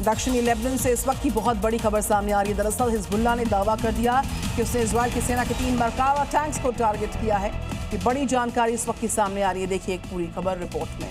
दक्षिणी लेबनान से इस वक्त की बहुत बड़ी खबर सामने आ रही है। दरअसल हिजबुल्लाह ने दावा कर दिया कि उसने इजराइल की सेना के 3 मरकावा टैंक्स को टारगेट किया है। ये बड़ी जानकारी इस वक्त की सामने आ रही है। देखिए एक पूरी खबर रिपोर्ट में।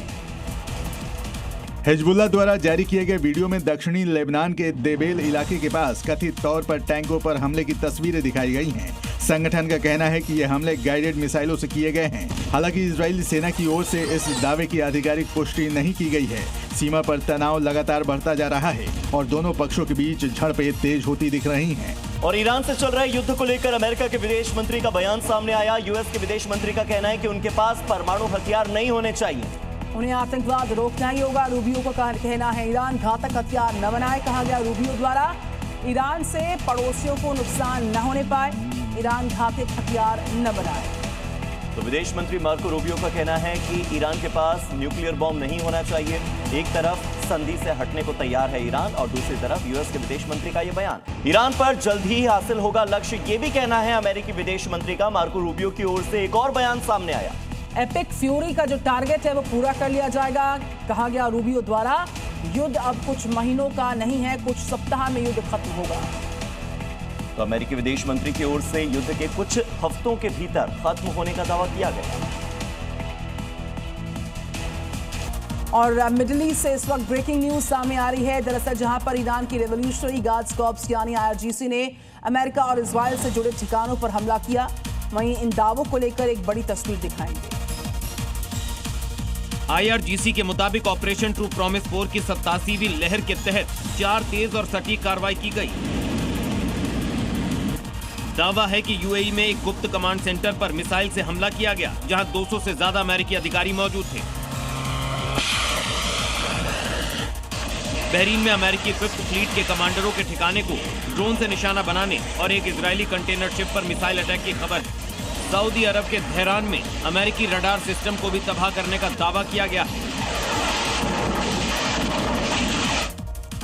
हिजबुल्लाह द्वारा जारी किए गए वीडियो में दक्षिणी लेबनान के देबेल इलाके के पास कथित तौर पर टैंकों पर हमले की तस्वीरें दिखाई गई हैं। संगठन का कहना है कि ये हमले गाइडेड मिसाइलों से किए गए हैं। हालांकि इजरायली सेना की ओर से इस दावे की आधिकारिक पुष्टि नहीं की गई है। सीमा पर तनाव लगातार बढ़ता जा रहा है और दोनों पक्षों के बीच झड़पें तेज होती दिख रही हैं। और ईरान से चल रहे युद्ध को लेकर अमेरिका के विदेश मंत्री का बयान सामने आया। यूएस के विदेश मंत्री का कहना है कि उनके पास परमाणु हथियार नहीं होने चाहिए। उन्हें आतंकवाद रोकना ही होगा। रूबियो का कहना है ईरान घातक हथियार न बनाए। कहा गया रूबियो द्वारा ईरान से पड़ोसियों को नुकसान न होने पाए, ईरान घातक हथियार न बनाए। तो विदेश मंत्री मार्को रूबियो का कहना है कि ईरान के पास न्यूक्लियर बॉम्ब नहीं होना चाहिए। एक तरफ संधि से हटने को तैयार है ईरान और दूसरी तरफ यूएस के विदेश मंत्री का यह बयान। ईरान पर जल्द ही हासिल होगा लक्ष्य, ये भी कहना है अमेरिकी विदेश मंत्री का। मार्को रूबियो की ओर से एक और बयान सामने आया। एपिक फ्यूरी का जो टारगेट है वो पूरा कर लिया जाएगा। कहा गया रूबियो द्वारा युद्ध अब कुछ महीनों का नहीं है, कुछ सप्ताह में युद्ध खत्म होगा। तो अमेरिकी विदेश मंत्री की ओर से युद्ध के कुछ हफ्तों के भीतर खत्म होने का दावा किया गया। और मिडिल ईस्ट से इस वक्त ब्रेकिंग न्यूज सामने आ रही है। दरअसल जहां पर ईरान की रेवोल्यूशनरी गार्ड्स कॉर्प्स यानी IRGC ने अमेरिका और इजराइल से जुड़े ठिकानों पर हमला किया, वहीं इन दावों को लेकर एक बड़ी तस्वीर दिखाएंगे। IRGC के मुताबिक ऑपरेशन ट्रू प्रॉमिस 4 की 87वीं लहर के तहत 4 तेज और सटीक कार्रवाई की गई। दावा है कि UAE में एक गुप्त कमांड सेंटर पर मिसाइल से हमला किया गया, जहां 200 से ज्यादा अमेरिकी अधिकारी मौजूद थे। बहरीन में अमेरिकी फिफ्थ फ्लीट के कमांडरों के ठिकाने को ड्रोन से निशाना बनाने और एक इजरायली कंटेनर शिप पर मिसाइल अटैक की खबर है। सऊदी अरब के तेहरान में अमेरिकी रडार सिस्टम को भी तबाह करने का दावा किया गया है।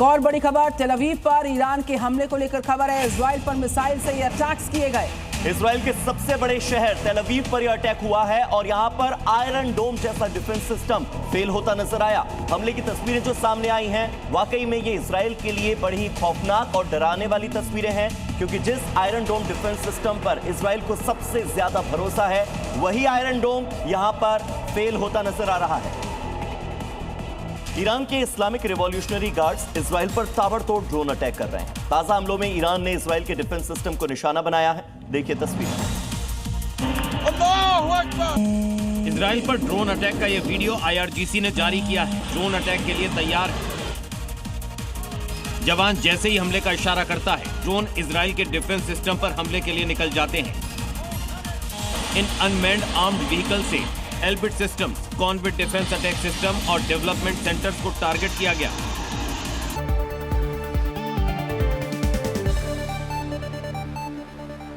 और बड़ी खबर तेल अवीव पर ईरान के हमले को लेकर खबर है। इजराइल पर मिसाइल से ये अटैक्स किए गए। इजराइल के सबसे बड़े शहर तेल अवीव पर यह अटैक हुआ है और यहां पर आयरन डोम जैसा डिफेंस सिस्टम फेल होता नजर आया। हमले की तस्वीरें जो सामने आई हैं, वाकई में ये इजराइल के लिए बड़ी ही खौफनाक और डराने वाली तस्वीरें हैं, क्योंकि जिस आयरन डोम डिफेंस सिस्टम पर इजराइल को सबसे ज्यादा भरोसा है, वही आयरन डोम यहां पर फेल होता नजर आ रहा है। ईरान के इस्लामिक रिवॉल्यूशनरी गार्ड्स इजराइल पर ताबड़तोड़ ड्रोन अटैक कर रहे हैं। ताजा हमलों में ईरान ने इजराइल के डिफेंस सिस्टम को निशाना बनाया है। देखिए तस्वीर। इजराइल पर ड्रोन अटैक का यह वीडियो IRGC ने जारी किया है। ड्रोन अटैक के लिए तैयार है। जवान जैसे ही हमले का इशारा करता है, ड्रोन इजराइल के डिफेंस सिस्टम पर हमले के लिए निकल जाते हैं। इन अनमैन्ड आर्म्ड व्हीकल से एल्बिट सिस्टम, कॉन्विट डिफेंस अटैक सिस्टम और डेवलपमेंट सेंटर्स को टारगेट किया गया।